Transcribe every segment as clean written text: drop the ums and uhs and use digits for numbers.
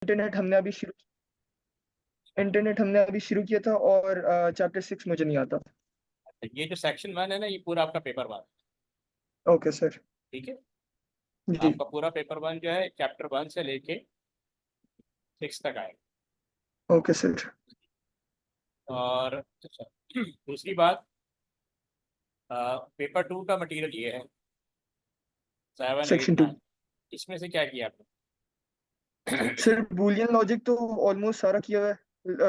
Internet हमने अभी शुरू इंटरनेट हमने अभी शुरू किया था, और चैप्टर 6 मुझे नहीं आता। ये जो सेक्शन 1 है ना, ये पूरा आपका पेपर 1। Okay sir. ठीक है। जी। आपका पूरा पेपर 1 जो है चैप्टर 1 से लेके 6 तक आएगा। Okay sir. और अच्छा, दूसरी बात, पेपर 2 का मटेरियल ये है, 7 8 सेक्शन 2। 9। इसमें से क्या किया आपने? सर बूलियन लॉजिक तो ऑलमोस्ट सारा किया हुआ है,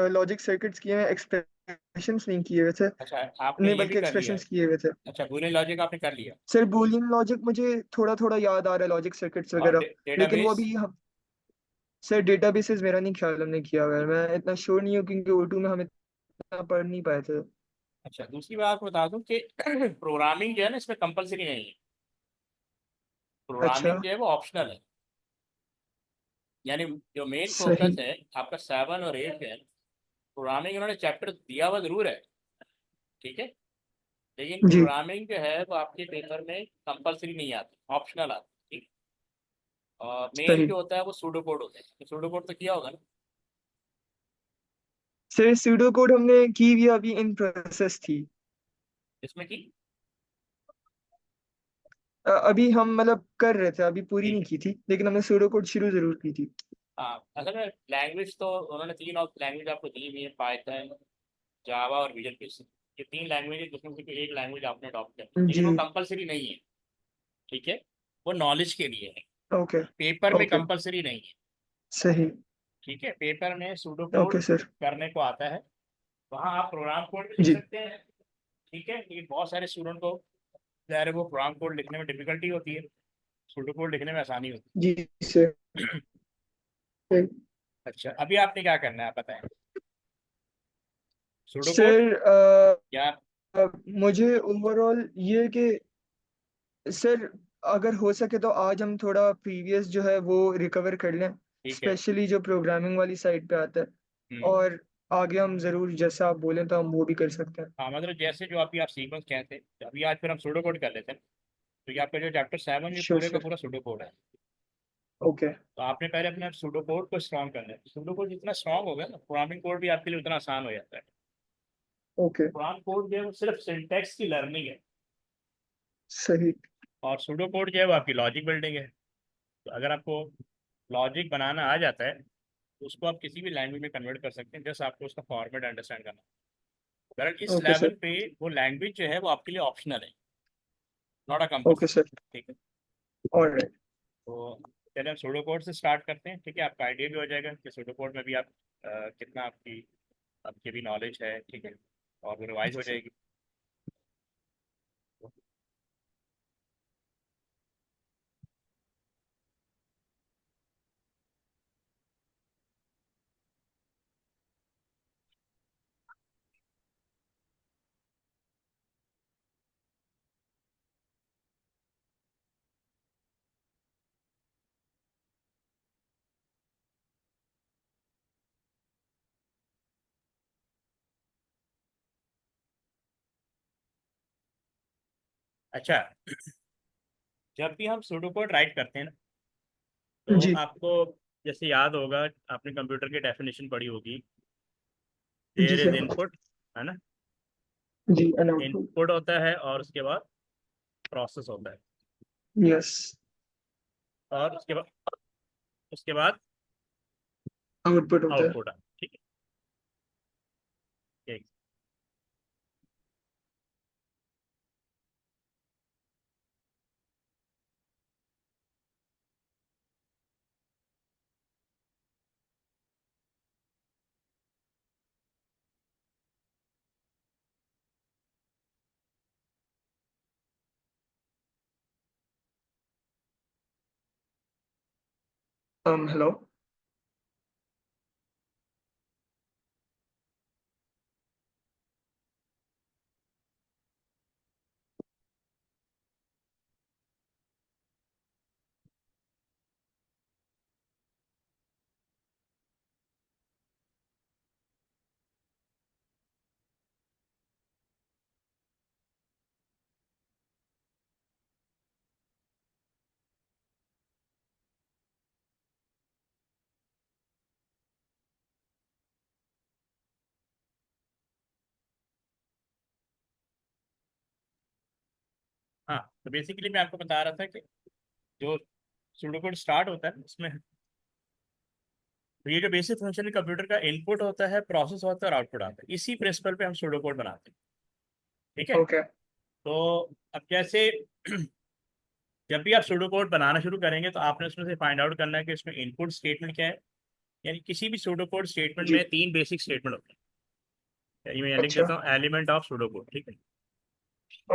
लॉजिक सर्किट्स किए हुए हैं, एक्सप्रेशंस नहीं किए हुए थे। अच्छा, आपने नहीं, ये भी बल्कि कर लिया है। एक्सप्रेशंस किए हुए थे। अच्छा, बूलियन लॉजिक आपने कर लिया। सर बूलियन लॉजिक मुझे थोड़ा थोड़ा याद आ रहा है, लॉजिक सर्किट्स और वगैरह। लेकिन वो डेटाबेस। अभी हम सर डेटाबेसेस मेरा नहीं ख्याल हमने किया हुआ है, मैं इतना श्योर नहीं हूँ क्योंकि O2 में हम इतना पढ़ नहीं पाए थे। अच्छा, दूसरी बात आपको बता दूं कि प्रोग्रामिंग जो है ना, इसमें कंपलसरी नहीं है। अच्छा। प्रोग्रामिंग जो है वो ऑप्शनल है। यानी जो मेन फोकस सही। है आपका 7 और 8 है, प्रोग्रामिंग उन्होंने चैप्टर दिया हुआ जरूर है। ठीक है। लेकिन जी। प्रोग्रामिंग जो है वो आपके पेपर में कंपलसरी नहीं आती, ऑप्शनल आती। ठीक। और मेन सही। जो होता है वो सूडो कोड होता है, तो सूडो कोड तो किया होगा ना। सर सूडो कोड हमने की भी, अभी इन प्रोसेस थी। इसमें की। अभी हम मतलब कर रहे थे, अभी पूरी ठीक नहीं है। की थी, लेकिन हमने सूडो कोड शुरू जरूर की थी। हाँ, असल में लैंग्वेज तो उन्होंने 3 और लैंग्वेज आपको दी हुई है, पाइथन, जावा और विजुअल बेसिक। ये 3 लैंग्वेज है, जिसमें से कोई एक लैंग्वेज आपने अडॉप्ट करनी है, लेकिन जी। वो कंपलसरी नहीं है। ठीक है। वो नॉलेज के लिए है। ओके। पेपर में ओके। कंपलसरी नहीं है। सही। ठीक है, पेपर में सूडो ओके कोड सर। करने को आता है। वहाँ आप प्रोग्राम कोड भी लिख जी। सकते हैं। ठीक है, लेकिन बहुत सारे स्टूडेंट को ज़ाहिर है वो प्रोग्राम कोड लिखने में डिफिकल्टी होती है, सूडो कोड लिखने में आसानी होती जी सर। है। अच्छा, अभी आपने क्या करना है आप बताएं। सूडो कोड सर या। मुझे ओवरऑल ये कि सर अगर हो सके तो आज हम थोड़ा प्रीवियस जो है वो रिकवर कर लें, ठीक है। स्पेशली जो प्रोग्रामिंग वाली साइड पे आता है। हम्म। और आगे हम जरूर जैसा आप बोलें तो हम वो भी कर सकते हैं। हाँ, मतलब जैसे जो अभी आप सीक्वेंस कहते हैं, तो अभी आज फिर हम सूडो कोड कर लेते हैं। तो ये आपका जो चैप्टर 7 ये श्योर पूरे का सर। पूरा सूडो कोड है। ओके। तो आपने पहले अपने सूडो कोड को स्ट्रॉन्ग करना है। सूडो कोड जितना स्ट्रॉन्ग होगा ना, प्रोग्रामिंग कोड भी आपके लिए उतना आसान हो जाता है। ओके। प्रोग्राम कोड जो है वो सिर्फ सिंटैक्स की लर्निंग है। सही। और सूडो कोड जो है वो आपकी लॉजिक बिल्डिंग है। तो अगर आपको लॉजिक बनाना आ जाता है, तो उसको आप किसी भी लैंग्वेज में कन्वर्ट कर सकते हैं, जस्ट आपको उसका फॉर्मेट अंडरस्टैंड करना। बहरहाल इस ओके लेवल सर। पे वो लैंग्वेज जो है वो आपके लिए ऑप्शनल है, not a okay compulsory. Sir. ठीक है। ऑलराइट। तो चलिए हम सूडो कोड से स्टार्ट करते हैं। ठीक है, आपका आइडिया भी हो जाएगा कि सूडो कोड में भी आप कितना आपकी भी नॉलेज है। ठीक है। और वो रिवाइज हो जी सर। जाएगी। अच्छा, जब भी हम सूडो कोड राइट करते हैं ना, तो जी। आपको जैसे याद होगा, आपने कंप्यूटर की डेफिनेशन पढ़ी होगी, जी देयर इज सर। इनपुट, है ना। जी अनाउटपुट। इनपुट होता है और उसके बाद प्रोसेस होता है। यस। और उसके बाद आउटपुट होता है। आउटपुट है। ठीक है। ठीक। हेलो। हाँ, तो बेसिकली मैं आपको बता रहा था कि जो सूडोकोड स्टार्ट होता है उसमें, तो ये जो बेसिक फंक्शन कंप्यूटर का इनपुट होता है, प्रोसेस होता है और आउटपुट आता है, इसी प्रिंसिपल पे हम सूडोकोड बनाते हैं। ठीक है। ओके। तो अब जैसे जब भी आप सूडोकोड बनाना शुरू करेंगे तो आपने उसमें से फाइंड आउट करना है कि इसमें इनपुट स्टेटमेंट क्या है। यानी किसी भी सूडोकोड स्टेटमेंट जी। में 3 बेसिक स्टेटमेंट होते हैं। यानी मैं लिख अच्छा। देता हूँ एलिमेंट ऑफ सूडोकोड। ठीक है।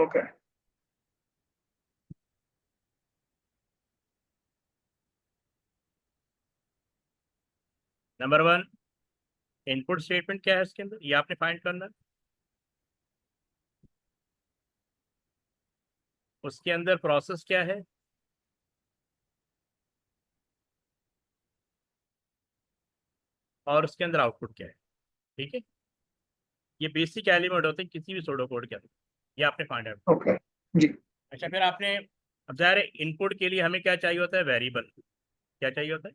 ओके। नंबर 1, इनपुट स्टेटमेंट क्या है इसके अंदर, ये आपने फाइंड करना है। उसके अंदर प्रोसेस क्या है, और उसके अंदर आउटपुट क्या है। ठीक है। ये बेसिक एलिमेंट होते हैं किसी भी सूडोकोड के अंदर, ये आपने फाइंड आउट। ओके। जी। अच्छा, फिर आपने, अब ज़ाहिर है इनपुट के लिए हमें क्या चाहिए होता है, वेरिएबल। क्या चाहिए होता है,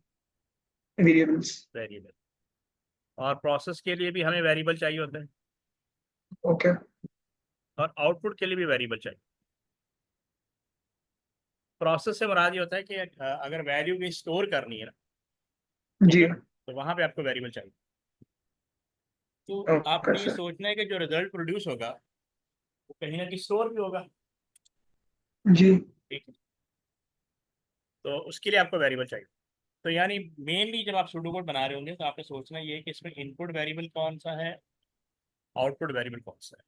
वेरिएबल्स। वेरिएबल। और प्रोसेस के लिए भी हमें वेरिएबल चाहिए होता है, ओके। और आउटपुट के लिए भी वेरिएबल चाहिए। प्रोसेस से मुराद ये होता है कि अगर वैल्यू की स्टोर करनी है ना, ठीक जी। है, तो वहां पे आपको वेरिएबल चाहिए। तो ओके आपने ये सर। सोचना है कि जो रिजल्ट प्रोड्यूस होगा वो कहीं ना कहीं स्टोर भी होगा। जी। ठीक है। तो उसके लिए आपको वेरिएबल चाहिए। तो यानी मेनली जब आप सूडोकोड बना रहे होंगे तो आपने सोचना ये है कि इसमें इनपुट वेरिएबल कौन सा है, आउटपुट वेरिएबल कौन सा है।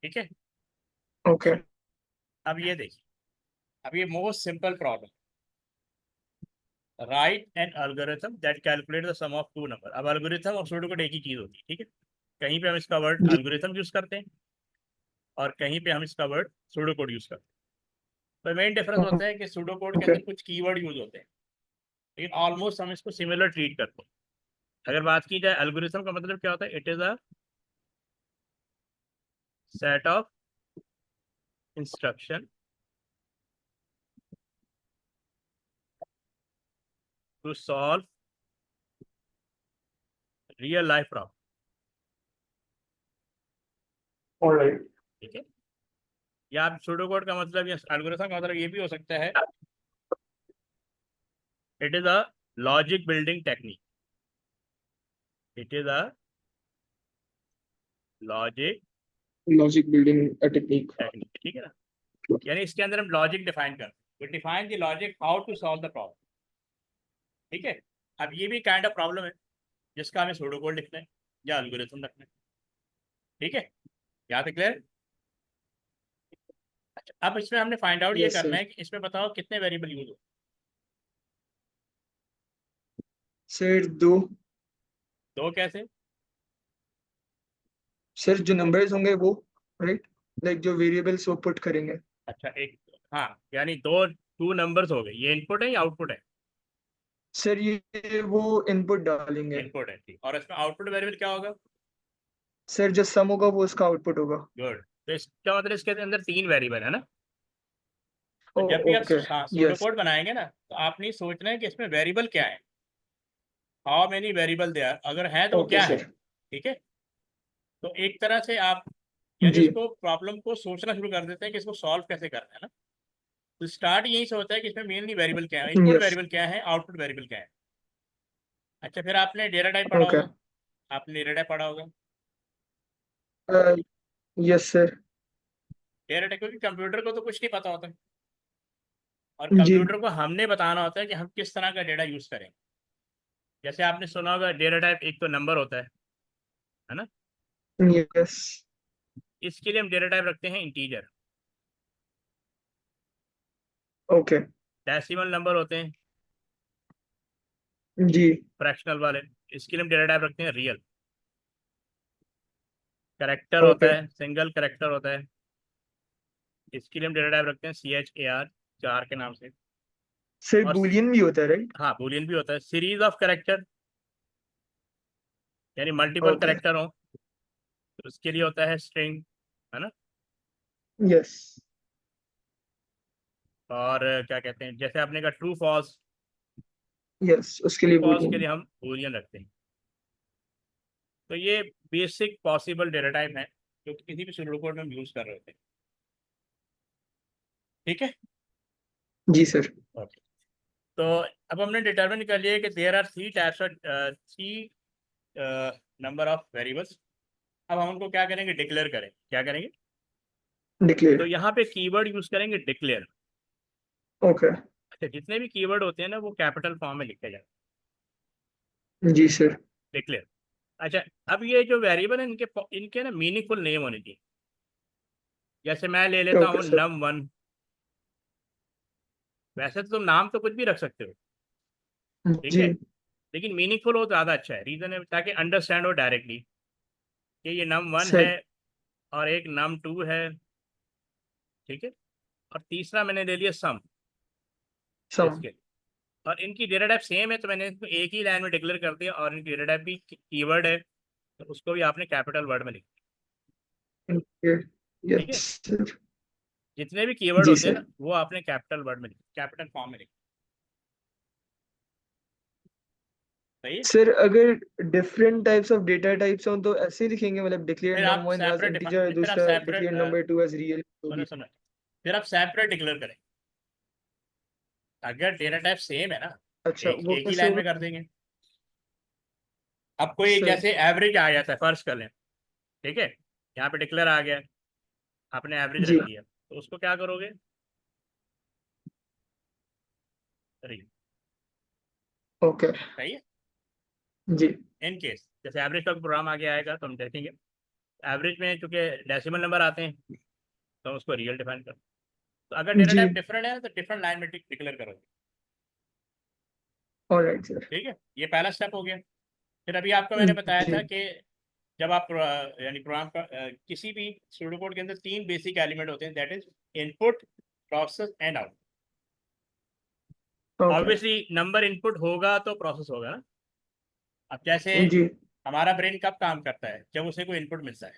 ठीक है। ओके। अब ये देखिए, अब ये most simple problem, right an algorithm that calculate the sum of two number. अब एल्गोरिथम और सूडोकोड एक ही चीज होती है। ठीक है। कहीं पे हम इसका वर्ड जी। एल्गोरिथम यूज करते हैं और कहीं पे हम इसका वर्ड सूडोकोड यूज करते हैं। तो मेन डिफरेंस होता है कि सूडोकोड के ओके। अंदर कुछ कीवर्ड यूज होते हैं, लेकिन ऑलमोस्ट हम इसको सिमिलर ट्रीट करते हैं। अगर बात की जाए एल्गोरिथम का मतलब क्या होता है, it is a set of instruction to solve real life problem. Alright. ठीक है। या आप सूडोकोड का मतलब या एल्गोरिथम का मतलब ये भी हो सकता है, it is a logic building technique. It is a logic logic building technique. Technique. ठीक है ना। यानी इसके अंदर हम लॉजिक डिफाइन करते हैं, define the logic how to solve the problem. ठीक है। अब ये भी काइंड ऑफ प्रॉब्लम है जिसका हमें सूडोकोड लिखना है या एल्गोरिथम रखना है। ठीक है। यहाँ तक क्लियर। अच्छा, अब इसमें हमने फाइंड आउट ये यस करना सर। है कि इसमें बताओ कितने वेरिएबल यूज हो। सर दो। दो कैसे। सर जो नंबर्स होंगे वो, राइट, लाइक जो वेरिएबल्स वो पुट करेंगे। अच्छा, एक, हाँ, यानी दो, टू नंबर्स हो गए, ये इनपुट है या आउटपुट है। सर ये वो इनपुट डालेंगे। इनपुट है, ठीक। और इसमें आउटपुट वेरिएबल क्या होगा। सर जो सम होगा वो उसका आउटपुट होगा। गुड। तो इसका मतलब इसके अंदर 3 वेरिएबल है ना। तो ओ। जब भी आप ओके। यस। सूडोकोड बनाएंगे ना तो आपने सोचना है कि इसमें वेरिएबल क्या है, how many variable they are, अगर है तो वो ओके क्या है। सर। ठीक है। तो एक तरह से आप यानी जी। उसको प्रॉब्लम को सोचना शुरू कर देते हैं कि इसको सॉल्व कैसे करना है ना। तो स्टार्ट यही से होता है कि इसमें मेनली वेरिएबल क्या है, इनपुट यस। वेरिएबल क्या है, आउटपुट वेरिएबल क्या है। अच्छा, फिर आपने डेटा टाइप पढ़ा ओके। होगा। आपने डेटा टाइप पढ़ा होगा। Yes sir. डेटा टाइप, क्योंकि कंप्यूटर को तो कुछ नहीं पता होता और जी। कंप्यूटर को हमने बताना होता है कि हम किस तरह का डेटा यूज करें। जैसे आपने सुना होगा डेटा टाइप एक तो नंबर होता है ना। यस। इसके लिए हम डेटा टाइप रखते हैं इंटीजर। ओके। डेसिमल नंबर होते हैं, जी। फ्रैक्शनल वाले। इसके लिए हम डेटा टाइप रखते हैं रियल। Character okay. होता है, सिंगल करेक्टर होता है, इसके लिए हम डेटा टाइप रखते हैं CHAR, चार के नाम से। सर और बूलियन भी होता है, राइट? हाँ, बूलियन भी होता है, सीरीज ऑफ करेक्टर, यानी मल्टीपल ओके। करेक्टर हो तो उसके लिए होता है स्ट्रिंग, है ना। यस। और क्या कहते हैं, जैसे आपने कहा ट्रू फॉल्स, यस उसके ट्रू लिए फॉल्स के बूलियन। लिए हम बूलियन रखते हैं। तो ये बेसिक पॉसिबल डेटा टाइप है जो कि किसी भी सूडोकोड में हम यूज कर रहे होते हैं। ठीक है। जी सर। ओके, तो अब हमने डिटरमिन कर लिया कि there are three types of three number of variables. अब हम उनको क्या करेंगे, डिक्लेयर करें, क्या करेंगे, तो डिक्लेयर। यहाँ पे कीवर्ड यूज करेंगे डिक्लेयर। ओके। अच्छा, जितने भी कीवर्ड होते हैं ना वो कैपिटल फॉर्म में लिखे जाते जी सर। हैं, डिक्लेयर। अच्छा, अब ये जो वेरिएबल है इनके इनके ना मीनिंगफुल नेम होने चाहिए। जैसे मैं ले लेता ओके हूँ सर। num1। वैसे तो तुम नाम तो कुछ भी रख सकते हो, ठीक जी है, लेकिन मीनिंगफुल हो ज़्यादा अच्छा है। रीज़न है ताकि अंडरस्टैंड हो डायरेक्टली कि ये num1 है सर। और एक num2 है, ठीक है, और तीसरा मैंने ले लिया सम सम। इसके। और इनकी डेटा टाइप सेम है तो मैंने इसको एक ही लाइन में डिक्लेयर कर दिया, और इनकी डेटा टाइप भी कीवर्ड है तो उसको भी आपने कैपिटल वर्ड में लिखा। ओके। ठीक यस है, सर। जितने भी कीवर्ड जी होते हैं सर। ना वो आपने कैपिटल वर्ड में लिखा, कैपिटल फॉर्म में लिखा। सही है। सर अगर different types of data types हों तो ऐसे ही लिखेंगे, मतलब डिक्लेयर फिर आप num1 एज सेपरेट, इंटीजर, फिर आप दूसरा separate, declare num2 as real, तो सुनो भी। सुनो, फिर आप सेपरेट डिक्लेयर करें। अगर डेटा टाइप सेम है ना, अच्छा एक वो एक ही कैसे लाइन में होगा? कर देंगे। अब कोई सर। जैसे एवरेज आ जाता है, फर्ज कर लें, ठीक है, यहाँ पे डिक्लेयर आ गया, आपने एवरेज रख जी। दिया, तो उसको क्या करोगे, सही ओके। है। जी। इन केस जैसे एवरेज का प्रोग्राम आगे आएगा तो हम देखेंगे। एवरेज में चूंकि डेसिमल नंबर आते हैं तो हम उसको रियल डिफाइन करते हैं। तो अगर डेटा जी। टाइप डिफरेंट है तो डिफरेंट लाइन में डिक्लेयर करोगे। Alright sir. ठीक है, ये पहला स्टेप हो गया। फिर अभी आपको मैंने बताया जी। था कि जब आप यानी प्रोग्राम का किसी भी सूडो कोड के अंदर तीन बेसिक एलिमेंट होते हैं, that is input, process and out. Okay. Obviously number input होगा तो प्रोसेस होगा ना। अब जैसे जी। हमारा ब्रेन कब काम करता है, जब उसे कोई इनपुट मिलता है।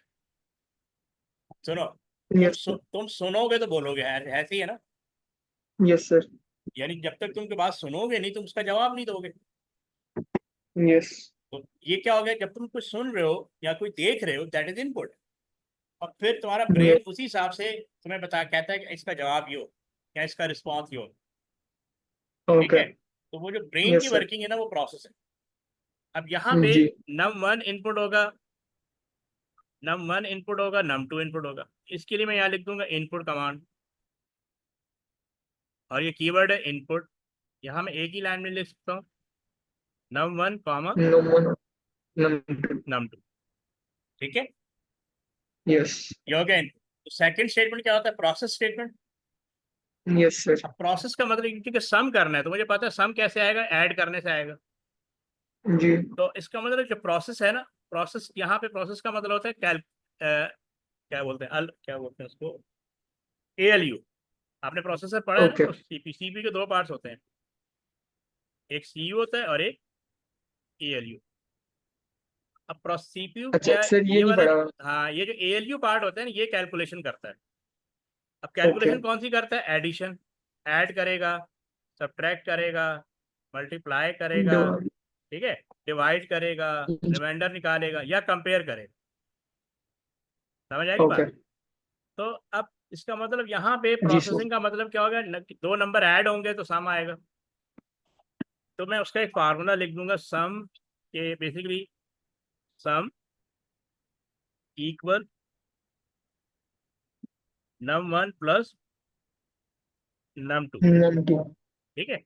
सुनो, यस सर। तुम सुनोगे तो बोलोगे, ऐसे ही है ना। Yes sir. यानी जब तक तुम के बात सुनोगे नहीं तुम उसका जवाब नहीं दोगे। यस। तो ये क्या हो गया, जब तुम कुछ सुन रहे हो या कोई देख रहे हो, दैट इज इनपुट। और फिर तुम्हारा ब्रेन यस। उसी हिसाब से तुम्हें बता कहता है कि इसका जवाब ये हो या इसका रिस्पॉन्स ये हो। ठीक ओके। है, तो वो जो ब्रेन की यस सर। वर्किंग है ना वो प्रोसेस है। अब यहाँ पे जी। num1 इनपुट होगा, num1 इनपुट होगा, num2 इनपुट होगा। इसके लिए मैं यहाँ लिख दूंगा इनपुट कमांड, और ये कीवर्ड है इनपुट। यहाँ मैं एक ही लाइन में लिख सकता हूँ num1 comma num1 num2। num2। ठीक है, यस। ये हो गया इनपुट। तो सेकंड स्टेटमेंट क्या होता है, प्रोसेस स्टेटमेंट। Yes sir. अब प्रोसेस का मतलब क्योंकि सम करना है तो मुझे पता है सम कैसे आएगा, ऐड करने से आएगा। जी। तो इसका मतलब जो प्रोसेस है ना, प्रोसेस यहाँ पे प्रोसेस का मतलब होता है क्या बोलते हैं क्या बोलते हैं उसको, ALU। आपने प्रोसेसर पढ़ा है ना, ओके। तो सीपीयू के दो पार्ट्स होते हैं, एक सीयू होता है और एक ALU। अब सीपीयू अच्छा क्या, सर, ये ये नहीं वाला, पढ़ा। हाँ, ये जो ALU पार्ट होता है ना ये कैलकुलेशन करता है। अब ओके। कैलकुलेशन कौन सी करता है, एडिशन, ऐड करेगा, सब्ट्रैक्ट करेगा, मल्टीप्लाई करेगा, ठीक है, डिवाइड करेगा, रिमाइंडर निकालेगा या कंपेयर करेगा। समझ आएगी ओके। बात। तो अब इसका मतलब यहाँ पे जी सर। प्रोसेसिंग का मतलब क्या होगा, दो नंबर ऐड होंगे तो सम आएगा। तो मैं उसका एक फार्मूला लिख दूंगा सम के, basically sum equal num1 plus num2। num2। ठीक है,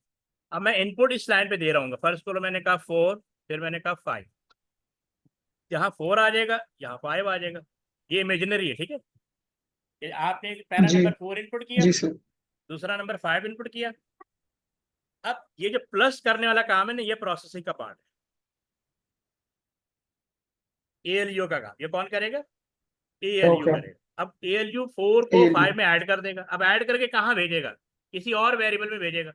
अब मैं इनपुट इस लाइन पे दे रहा हूँ, फर्स्ट करो मैंने कहा 4, फिर मैंने कहा 5। यहाँ 4 आ जाएगा, यहाँ 5 आ जाएगा। ये इमेजिनरी है, ठीक है। आपने पहला जी। नंबर 4 इनपुट किया, जी सर। दूसरा नंबर 5 इनपुट किया। अब ये जो प्लस करने वाला काम है ना, ये प्रोसेसिंग का पार्ट है, ALU का काम ये कौन करेगा, ALU ओके। करेगा। अब ALU 4 को एएलयू। 5 में ऐड कर देगा। अब ऐड करके कहाँ भेजेगा, किसी और वेरिएबल में भेजेगा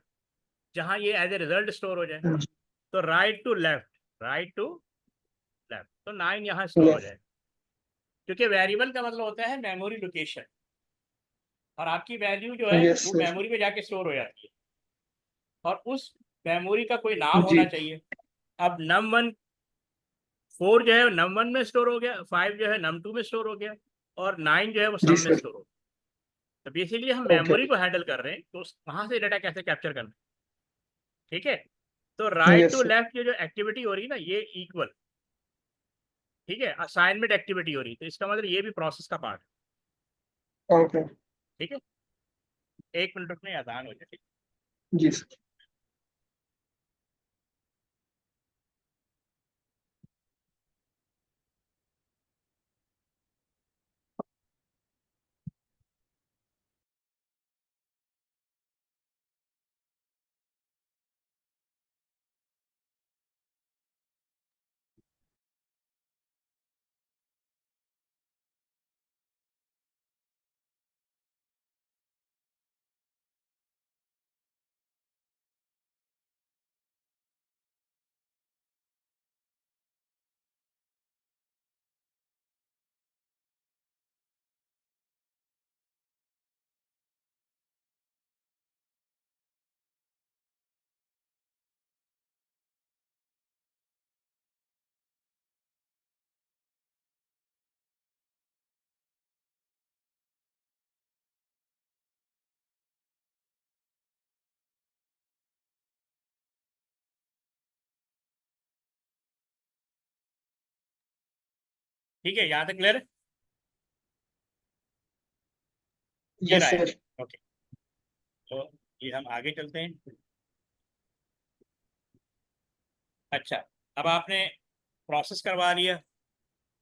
जहां ये एज ए रिजल्ट स्टोर हो जाए। तो right to left, right to left, तो 9 यहाँ स्टोर हो यस। जाएगा। क्योंकि वेरिएबल का मतलब होता है मेमोरी लोकेशन, और आपकी वैल्यू जो है यस वो सर। मेमोरी में जाके स्टोर हो जाती है, और उस मेमोरी का कोई नाम जी। होना चाहिए। अब num1 4 जो है num1 में स्टोर हो गया, 5 जो है num2 में स्टोर हो गया, और 9 जो है वो जी सम में सर। स्टोर हो गया। तो बेसिकली हम ओके। मेमोरी को हैंडल कर रहे हैं, तो वहां से डेटा कैसे कैप्चर करना है, ठीक है। तो right yes to sir. Left ये जो एक्टिविटी हो रही है ना, ये इक्वल, ठीक है, असाइनमेंट एक्टिविटी हो रही है, तो इसका मतलब ये भी प्रोसेस का पार्ट है, ओके। ठीक है। 1 मिनट में आसान हो जाए। जी सर। ठीक है, यहाँ तक क्लियर है। ये यस रहा है। सर। ओके, तो ये हम आगे चलते हैं। अच्छा, अब आपने प्रोसेस करवा लिया,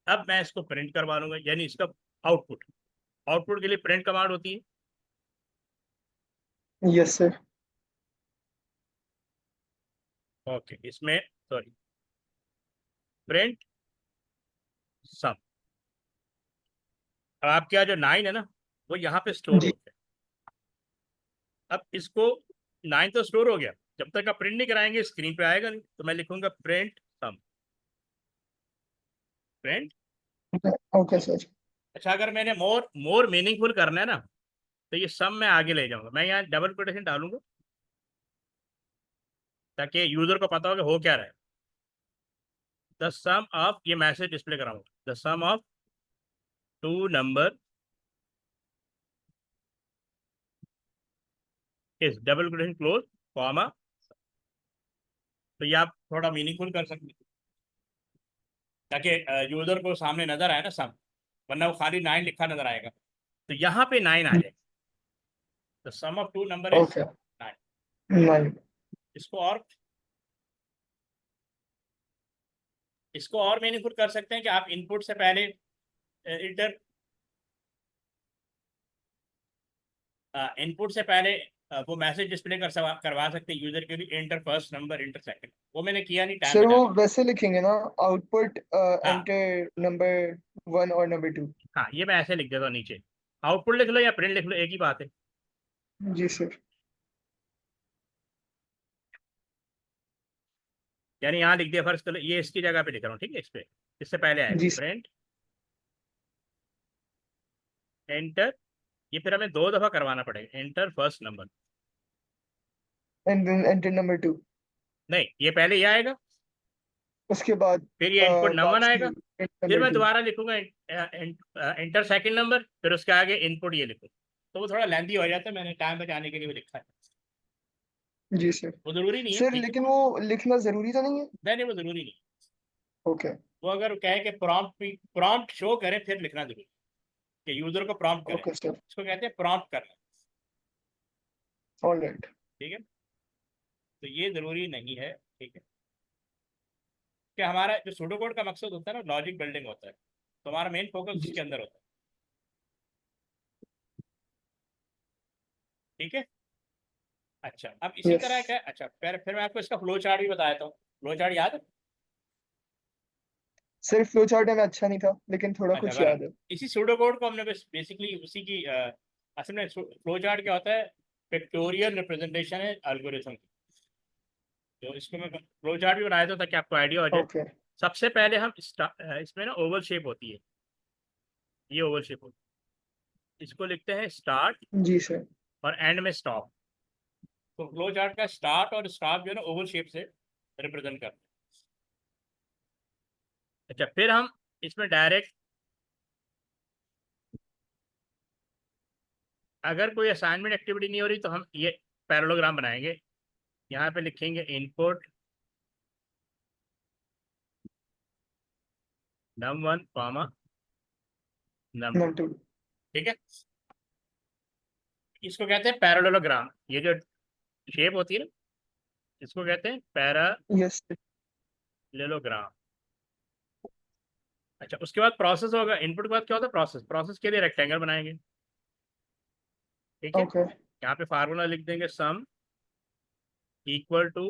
अब मैं इसको प्रिंट करवा लूंगा, यानी इसका आउटपुट। आउटपुट के लिए प्रिंट कमांड होती है। Yes sir. ओके, इसमें सॉरी, प्रिंट सम। अब आपके यहाँ जो 9 है ना, वो यहाँ पे स्टोर हो जी। गया। अब इसको 9 तो स्टोर हो गया, जब तक आप प्रिंट नहीं कराएंगे स्क्रीन पे आएगा नहीं, तो मैं लिखूंगा प्रिंट सम, प्रिंट ओके सम। सर। अच्छा, अगर मैंने मोर मोर मीनिंगफुल करना है ना, तो ये सम मैं आगे ले जाऊंगा, मैं यहाँ डबल कोटेशन डालूंगा, ताकि यूजर को पता हो कि हो क्या रहा है। द सम ऑफ, ये मैसेज डिस्प्ले कराऊंगा, the sum of 2 number is double quotation close comma. तो ये आप थोड़ा मीनिंगफुल कर सकते हैं, ताकि यूजर को सामने नजर आए ना सम, वरना वो खाली 9 लिखा नजर आएगा। तो यहाँ पे 9 आ जाए, the sum of 2 number is okay. 9। Nine. इसको और मीनिंगफुल कर सकते हैं कि आप इनपुट से पहले इंटर इनपुट से पहले वो मैसेज डिस्प्ले करवा सकते हैं यूजर के लिए, inter first number inter second. वो मैंने किया नहीं, टाइम सर वो बचाने। वैसे लिखेंगे ना, आउटपुट हाँ एंटर नंबर 1 और नंबर 2। हाँ, ये मैं ऐसे लिख देता हूँ नीचे, आउटपुट लिख लो या प्रिंट लिख लो, एक ही बात है। जी सर। यानी यहाँ लिख दिया, फर्स्ट करो, ये इसकी जगह पे लिख रहा हूँ, ठीक है, इस पे इससे पहले आएगा जी सर। Print enter. ये फिर हमें 2 दफा करवाना पड़ेगा, enter first number. And then enter number 2। नहीं, ये पहले ये आएगा, उसके बाद फिर ये इनपुट नंबर लास्ट आएगा, में फिर नंबर मैं 2। दोबारा लिखूंगा एंटर सेकंड नंबर, फिर उसके आगे इनपुट ये लिखूँ। तो वो थोड़ा लेंदी हो जाता है, मैंने टाइम बचाने के लिए वो लिखा है। जी सर। वो जरूरी नहीं है, सर ठीक है। लेकिन वो लिखना जरूरी तो नहीं है? नहीं, वो जरूरी नहीं। ओके। वो अगर कहे कि प्रॉम्प्ट शो करे, फिर लिखना जरूरी है, कि यूजर को प्रॉम्प्ट करे, ओके सर। इसको कहते हैं प्रॉम्प्ट करना, ऑलराइट। ठीक है। तो ये जरूरी नहीं है, ठीक है, कि हमारा जो सूडो कोड का मकसद होता है ना, लॉजिक बिल्डिंग होता है, तो हमारा मेन फोकस जी उसके अंदर होता है, ठीक है। अच्छा, अब इसी यस। तरह का, अच्छा फिर मैं आपको इसका फ्लो चार्ट भी बताया था, फ्लो चार्ट याद है। सिर्फ फ्लो चार्ट में अच्छा नहीं था, लेकिन थोड़ा अच्छा, कुछ बराबर, याद है। इसी सूडो कोड को हमने बस बेसिकली उसी की असल में फ्लो चार्ट क्या होता है, पिक्टोरियल रिप्रेजेंटेशन है एल्गोरिथम की। तो इसको मैं फ्लो चार्ट भी बनाया था ताकि आपको आइडिया हो जाए। ओके। सबसे पहले हम इसमें ना ओवल शेप होती है, ये ओवल शेप होती है, इसको लिखते हैं स्टार्ट जी सर। और एंड में स्टॉप। तो फ्लो चार्ट का स्टार्ट और स्टॉप जो है ना ओवल शेप से रिप्रेजेंट करते हैं। अच्छा, फिर हम इसमें डायरेक्ट अगर कोई असाइनमेंट एक्टिविटी नहीं हो रही तो हम ये पैरेललोग्राम बनाएंगे। यहाँ पे लिखेंगे input num1 comma num2। Num to. ठीक है, इसको कहते हैं पैरेललोग्राम। ये जो शेप होती है ना, इसको कहते हैं यस। पैरेललोग्राम। अच्छा, उसके बाद प्रोसेस होगा। इनपुट के बाद क्या होता है? प्रोसेस। प्रोसेस के लिए रेक्टेंगल बनाएंगे। ठीक है, ओके। यहाँ पे फार्मूला लिख देंगे sum equal to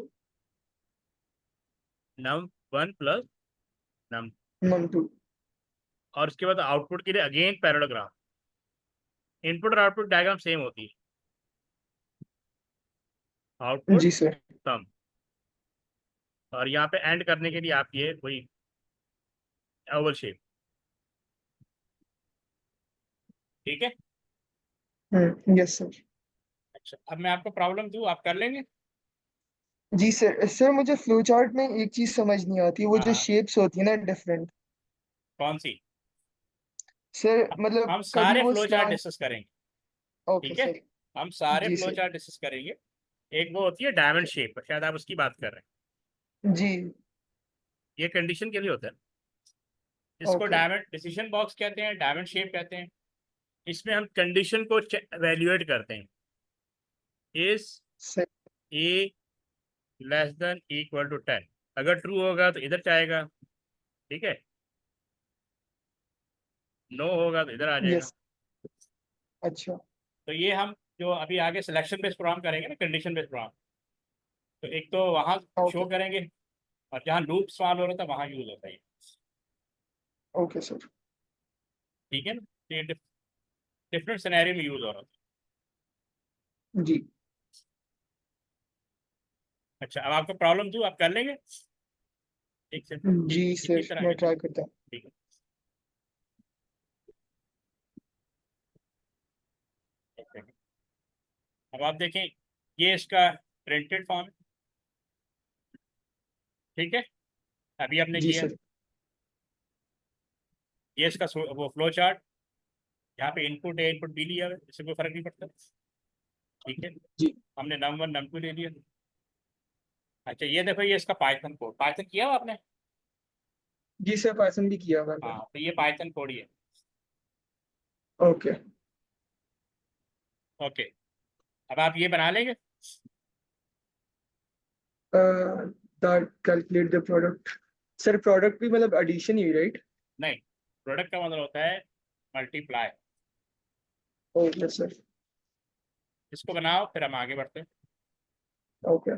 num1 plus num। Num two. और उसके बाद आउटपुट के लिए अगेन पैरेललोग्राम। इनपुट और आउटपुट डायग्राम सेम होती है। आउटपुट जी सर। सम। और यहाँ पे एंड करने के लिए आप ये वही ओवल शेप। ठीक है। Yes sir. अच्छा, अब मैं आपको प्रॉब्लम दूँ, आप कर लेंगे? जी सर। सर मुझे फ्लो चार्ट में एक चीज समझ नहीं आती, वो हाँ जो हाँ। शेप्स होती है ना डिफरेंट। कौन सी? सर मतलब हम कभी सारे वो फ्लो चार्ट स्लैंट। डिस्कस करेंगे। ओके ठीक है, सर। हम सारे जी फ्लो सर। चार्ट डिस्कस करेंगे। एक वो होती है डायमंड शेप, शायद आप उसकी बात कर रहे हैं। जी। ये कंडीशन के लिए होता है। इसको ओके डायमंड डिसीजन बॉक्स कहते हैं, डायमंड शेप कहते हैं। इसमें हम कंडीशन को वैल्यूएट करते हैं। Is sir. A less than equal to 10। अगर ट्रू होगा तो इधर जाएगा। ठीक है, नो होगा तो इधर आ जाएगा। यस। अच्छा। तो ये हम जो अभी आगे सिलेक्शन बेस्ड प्रोग्राम करेंगे ना, कंडीशन बेस्ड प्रोग्राम, तो एक तो वहाँ शो ओके। करेंगे, और जहाँ लूप सवाल हो रहा था वहाँ यूज होता है। Okay sir. ठीक है ना, तो ये डिफरेंट सिनेरियो में यूज हो रहा था। जी। अच्छा, अब आपको प्रॉब्लम दूँ, आप कर लेंगे? एक से जी इसी सर तरह मैं है। ट्राई करता हूँ। ठीक है, एक सेकंड। अब आप देखें, ये इसका प्रिंटेड फॉर्म है। ठीक है, अभी हमने जी किया। सर। ये इसका वो फ्लो चार्ट। यहाँ पे इनपुट ए इनपुट बी लिया है, इससे कोई फर्क नहीं पड़ता। ठीक है, जी। हमने num1 num2 ले लिया। अच्छा, ये देखो, ये इसका पाइथन कोड। पाइथन किया हुआ आपने? जी सर पाइथन भी किया हुआ है। हाँ, तो ये पाइथन कोड ही है। ओके। ओके, अब आप ये बना लेंगे। That calculate the product. Sir product भी मतलब एडिशन ही राइट? नहीं, प्रोडक्ट का मतलब होता है मल्टीप्लाई। Okay sir. इसको बनाओ, फिर हम आगे बढ़ते हैं। ओके।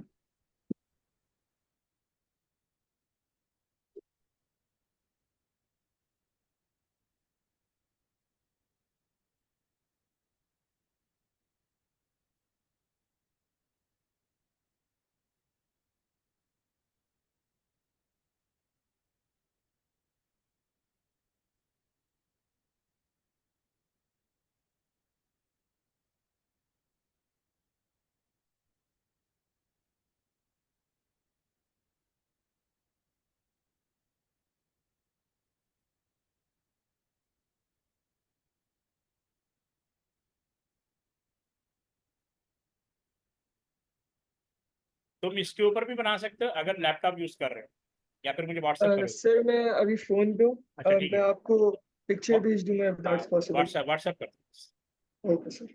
तुम इसके ऊपर भी बना सकते हो अगर लैपटॉप यूज कर रहे हो, या फिर मुझे व्हाट्सएप करो। सर मैं अभी फोन पे हूँ। अच्छा ठीक मैं है। आपको पिक्चर वा- भेज दूंगा इफ हाँ, दैट्स पॉसिबल। व्हाट्सएप व्हाट्सएप करो। Okay sir.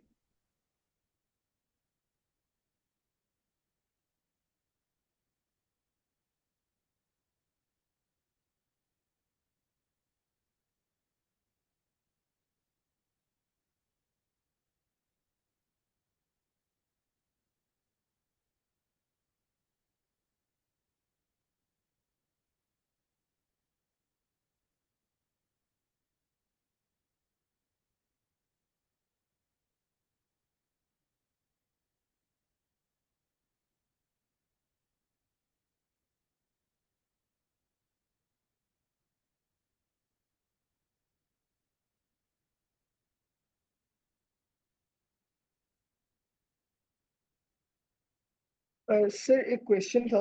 सर एक क्वेश्चन था।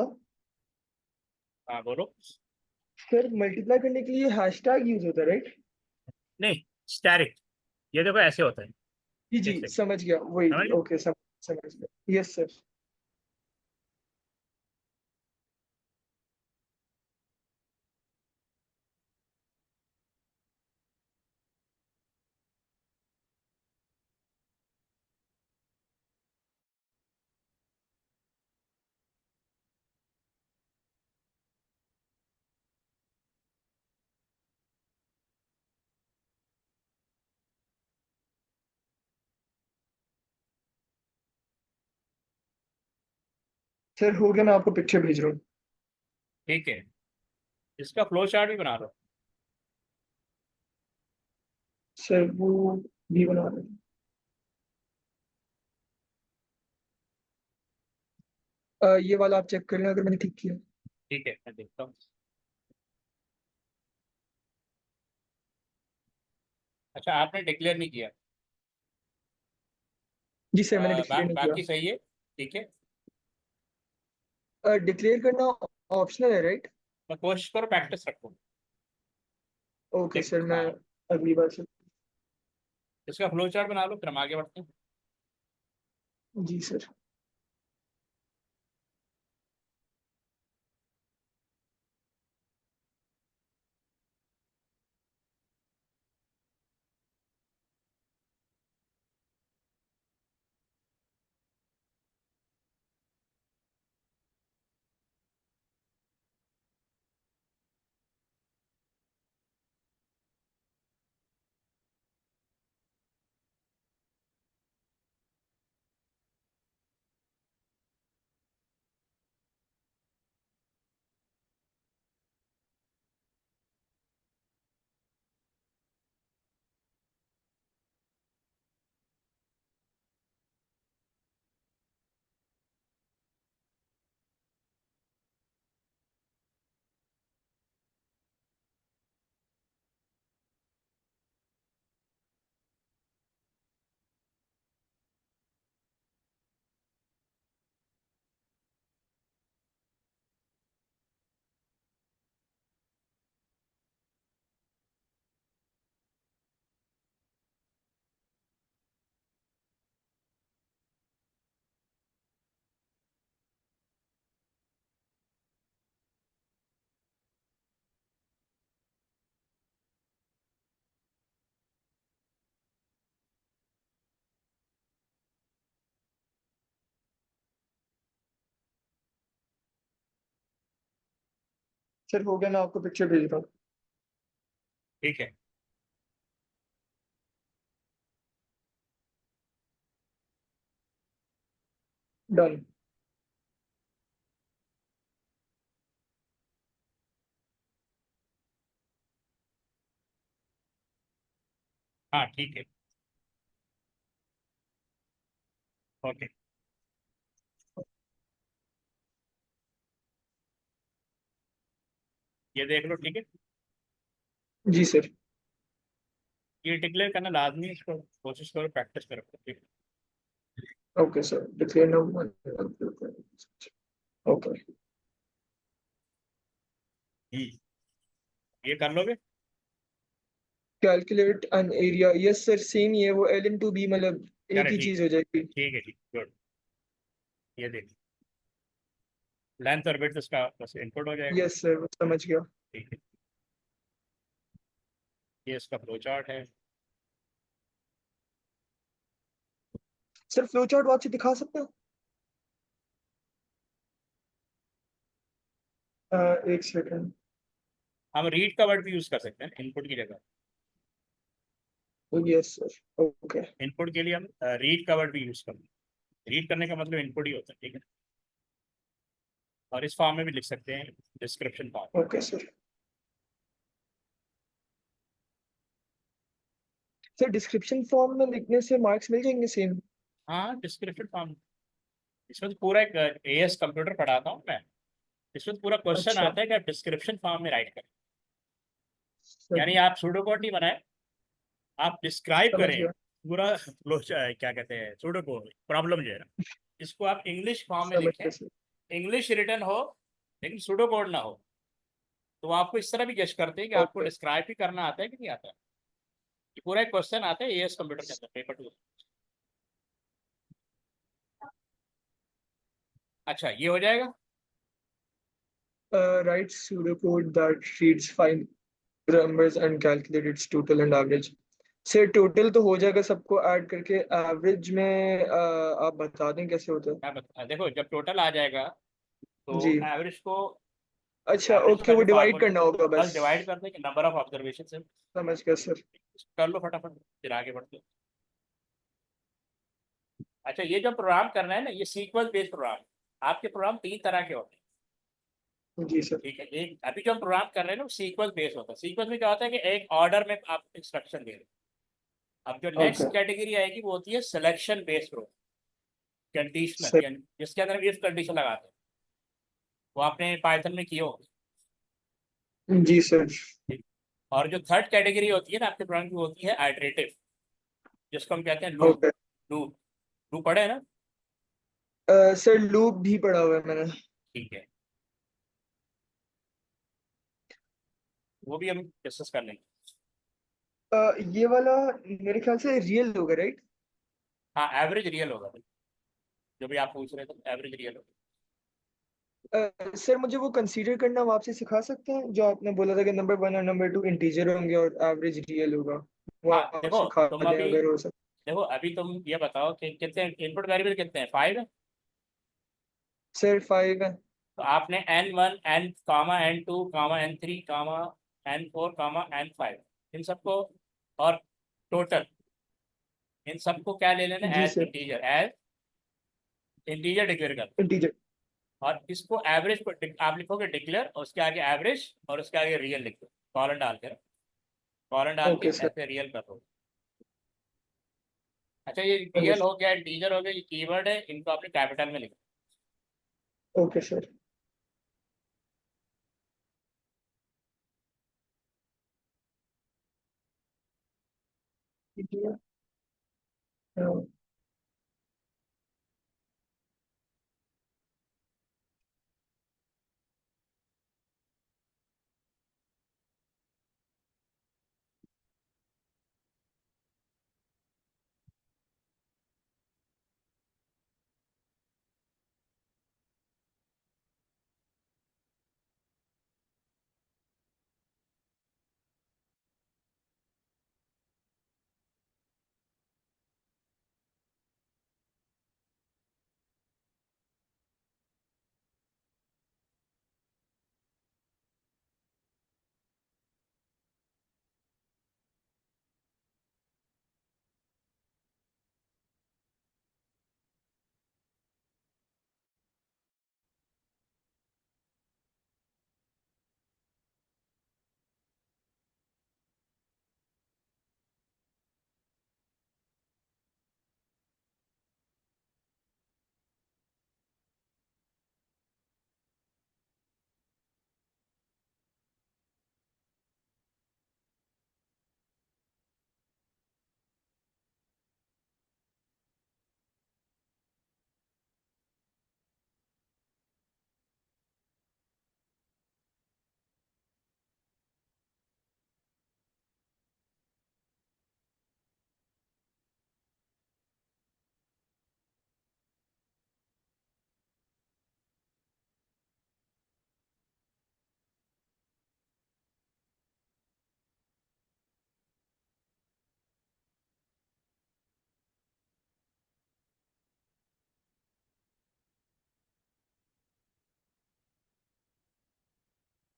हाँ बोलो। सर मल्टीप्लाई करने के लिए हैशटैग यूज होता है राइट? नहीं, स्टैरिक। ये देखो ऐसे होता है। जी जी जैसे समझ गया समझ वही, गए? ओके समझ गया, यस सर। सर हो गया, मैं आपको पिक्चर भेज रहा हूँ। ठीक है, इसका फ्लो चार्ट भी बना लो। सर वो भी बना रहे हैं। ये वाला आप चेक कर लें अगर मैंने ठीक किया। ठीक है, मैं देखता हूँ। अच्छा, आपने डिक्लेयर नहीं किया। जी सर मैंने डिक्लेयर नहीं किया। बाकी सही है। ठीक है, डिक्लेयर करना ऑप्शनल है राइट? मैं कोशिश करो प्रैक्टिस रखो। ओके देख, सर, मैं हाँ, अगली बार से। इसका फ्लो चार्ट बना लो, फिर हम आगे बढ़ते हैं। जी सर। सर हो गया, मैं आपको पिक्चर भेज रहा हूँ। ठीक है, डन। हाँ ठीक है, ओके, ये देख लो। ठीक है, जी सर। ये डिक्लेयर करना लाजमी है, इसको कोशिश करो प्रैक्टिस करो। ठीक okay sir, declare now. Okay. है, ये कर लोगे। Calculate an area, yes sir same ही है वो, एल इन टू बी, मतलब चलो एक ही ठीक चीज है, हो जाएगी। ठीक है, ठीक, गुड। ये देख, लेंथ और विड्थ इसका बस इनपुट हो जाएगा। यस सर, वो समझ गया। ठीक है, ये इसका फ्लो चार्ट है। सर फ्लो चार्ट वापसी दिखा सकते हो? एक सेकंड। हम रीड का वर्ड भी यूज कर सकते हैं इनपुट की जगह। Yes sir, okay. इनपुट के लिए हम रीड का वर्ड भी यूज करते हैं। रीड करने का मतलब इनपुट ही होता है। ठीक है, और इस फॉर्म में भी लिख सकते हैं, description form. Okay sir. Sir description form में लिखने से मार्क्स मिल जाएंगे सेम? हाँ, डिस्क्रिप्शन फॉर्म, इसमें तो पूरा एक एएस कंप्यूटर पढ़ाता हूँ मैं। इसमें तो पूरा क्वेश्चन अच्छा। आता है कि आप डिस्क्रिप्शन फॉर्म में राइट करें। सर यानी आप सुडोकोड नहीं बनाए, आप डिस्क्राइब समझ करें गया। पूरा क्या कहते हैं, सुडोकोड प्रॉब्लम जो है ना, इसको आप इंग्लिश फॉर्म में समझ लिखें। गया सर। इंग्लिश रिटर्न हो, लेकिन सुडोकोड ना हो। तो वो आपको इस तरह भी जज करते हैं कि आपको ओके। डिस्क्राइब भी करना आता है कि नहीं आता है। ये पूरा एक क्वेश्चन आता है एएस कंप्यूटर के अंदर, पेपर 2। अच्छा ये हो जाएगा। Right pseudo code that reads five numbers and calculate its total and average। से टोटल तो हो जाएगा सबको ऐड करके, एवरेज में आप बता दें कैसे होता है। मैं बता, देखो जब टोटल आ जाएगा तो जी। एवरेज को, अच्छा एवरेज ओके, का वो जो डिवाइड फार्मूला, करना होगा बस बस। डिवाइड कर देंगे नंबर ऑफ ऑब्जर्वेशन से। समझ गया सर। कर लो फटाफट, फिर आगे बढ़ते हैं। अच्छा ये जो प्रोग्राम करना है ना, ये सीक्वेंस बेस्ड प्रोग्राम। आपके प्रोग्राम तीन तरह के होते हैं। जी सर। ठीक है, एक अभी जो हम प्रोग्राम कर रहे हैं ना, वो सीक्वेंस बेस्ड होता है। सीक्वेंस में क्या होता है कि एक ऑर्डर में आप इंस्ट्रक्शन दे रहे हैं। अब जो ओके नेक्स्ट कैटेगरी आएगी वो होती है selection based program, sir. Conditional, जिसके अंदर इफ कंडीशन लगाते हैं। वो आपने पाइथन में किए होंगे। जी सर। ठीक। और जो थर्ड कैटेगरी होती है ना आपके प्रोग्राम की, वो होती है आइटरेटिव, जिसको हम कहते हैं लूप। ओके लूप, लूप पढ़े है ना। सर लूप भी पढ़ा हुआ है मैंने। ठीक है, वो भी हम डिस्कस कर लेंगे। ये वाला मेरे ख्याल से रियल होगा राइट। हाँ एवरेज रियल होगा भाई, जो भी आप पूछ रहे थे एवरेज रियल होगा। सर मुझे वो कंसीडर करना आप आपसे सिखा सकते हैं, जो आपने बोला था कि नंबर वन और नंबर टू इंटीजर होंगे और एवरेज रियल होगा, वो हाँ आप देखो, सिखा तुम दें अभी, अगर हो सकता। देखो अभी तुम ये बताओ कि कितने इनपुट वेरिएबल कितने हैं, 5 है। सर फाइव है। तो आपने n1 n कामा n2 कामा n3 कामा n4 कामा n5, इन सबको, और टोटल, इन सबको क्या ले लेना, जी as sir. Integer, as integer declare कर। इंटीजर। और इसको एवरेज को आप लिखोगे डिक्लेयर, और उसके आगे एवरेज, और उसके आगे रियल लिख दो, कॉलन डाल के, कॉलन डाल के ओके सर। ऐसे रियल कर दो। अच्छा ये रियल अंडरस्टूड। हो गया, इंटीजर हो गया, ये कीवर्ड है, इनको आपने कैपिटल में लिखा। Okay sir.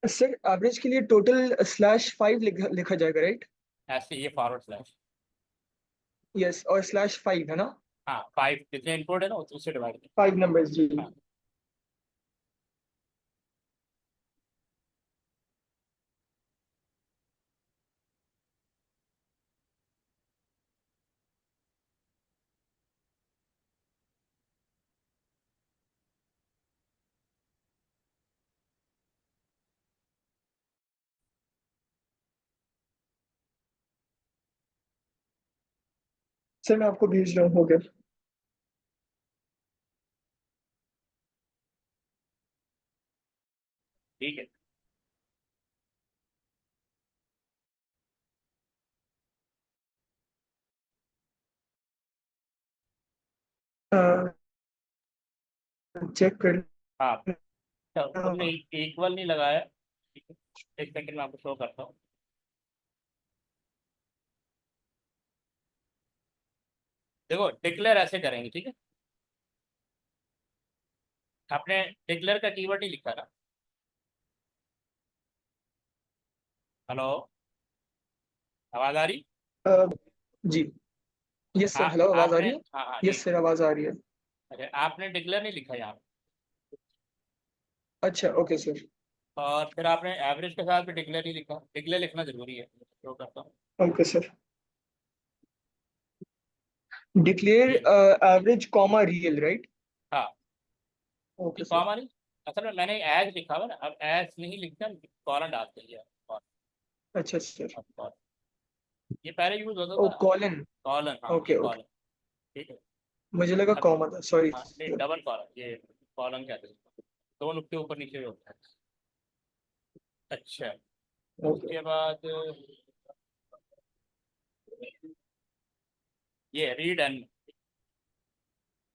सर एवरेज के लिए टोटल स्लैश फाइव लिखा जाएगा राइट। ऐसे ये फॉरवर्ड स्लैश। यस, और स्लैश फाइव है ना। हाँ 5 जितने इनपुट है ना उससे डिवाइड कर। फाइव नंबर्स जी। हाँ सर मैं आपको भेज रहा हूँ, हो गया। ठीक है। अ, चेक कर। हाँ, तो तुमने इक्वल नहीं लगाया, ठीक है, एक सेकंड में आपको शो करता हूँ। देखो डिक्लेयर ऐसे करेंगे, ठीक है। आपने डिक्लेयर का कीवर्ड ही लिखा ना। हेलो, आवाज आ रही? जी। यस सर, हाँ हेलो, आवाज आ आपने, रही है? हाँ हाँ यस जी। सर, आवाज आ रही है। अरे आपने डिक्लेयर नहीं लिखा यहाँ अच्छा, ओके सर। पे। और फिर आपने एवरेज के साथ भी डिक्लेयर नहीं लिखा, डिक्लेयर लिखना जरूरी है, शो करता हूँ। Okay sir. डिक्लेयर ये एवरेज कॉमा रियल, राइट? हाँ, ओके सर। कॉमा नहीं, असल में मैंने एज लिखा हुआ ना, अब एज नहीं लिखता, कॉलन डाल दिया। अच्छा सर। और ये पहले यूज होता ओ, था, कॉलन। कॉलन, हाँ ये ओके ओके। कॉलन, ठीक है। मुझे लगा अब कॉमा था, सॉरी। हाँ नहीं, डबल कॉलन, ये कॉलन कहते हैं इसको। दो नुक्ते ऊपर नीचे होता है। अच्छा, ओके। उसके बाद ये रीड एंड,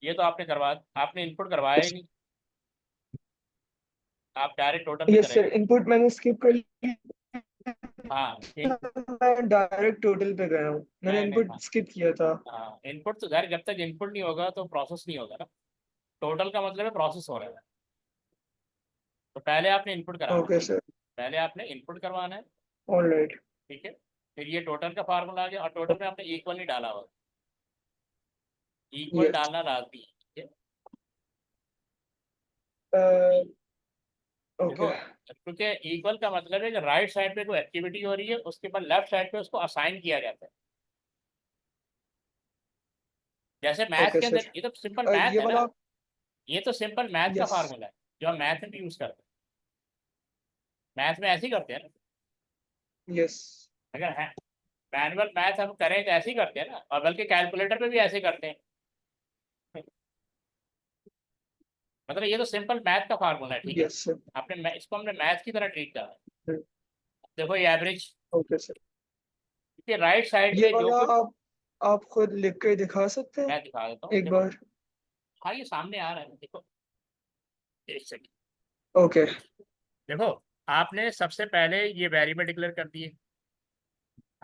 ये तो आपने करवा, आपने इनपुट करवाया ही नहीं, आप डायरेक्ट टोटल पे यस सर, करेंगे। इनपुट मैंने स्किप कर लिया। हाँ इन, मैं डायरेक्ट टोटल पे गया हूँ, मैंने नहीं नहीं, इनपुट हाँ स्किप किया था। हाँ, इनपुट तो यार, जब तक इनपुट नहीं होगा तो प्रोसेस नहीं होगा ना। टोटल का मतलब है प्रोसेस हो रहा है। तो पहले आपने इनपुट कराना है, ओके ठीक है, सर। पहले आपने इनपुट करवाना है, ऑल राइट। ठीक है। फिर ये टोटल का फार्मूला आ गया, और टोटल में आपने इक्वल नहीं डाला हुआ, इक्वल यस। डालना लाजमी है, ठीक है। ओके। देखो, क्योंकि इक्वल का मतलब है कि राइट साइड पे कोई एक्टिविटी हो रही है, उसके बाद लेफ्ट साइड पे उसको असाइन किया जाता है। जैसे मैथ ओके के सर। अंदर, ये तो सिंपल मैथ ये है ना, वाला। ये तो सिंपल मैथ का यस। फार्मूला है, जो हम मैथ में भी यूज करते हैं। मैथ में ऐसे ही करते हैं ना, यस। अगर है मैनुअल मैथ हम करें तो ऐसे ही करते हैं ना, और बल्कि कैलकुलेटर पे भी ऐसे करते हैं। मतलब ये तो सिंपल मैथ का फार्मूला है, ठीक है। Yes sir. इसको हमने मैथ की तरह ट्रीट करा है। देखो ये एवरेज, ओके सर। देखिए राइट साइड ये पे जो वाला कुछ, आप खुद लिख के दिखा सकते हैं मैं दिखा देता हूँ, एक देखो। बार? हाँ ये सामने आ रहा है, देखो, एक सेकंड। ओके। देखो, आपने सबसे पहले ये वेरिएबल डिक्लेयर कर दिए,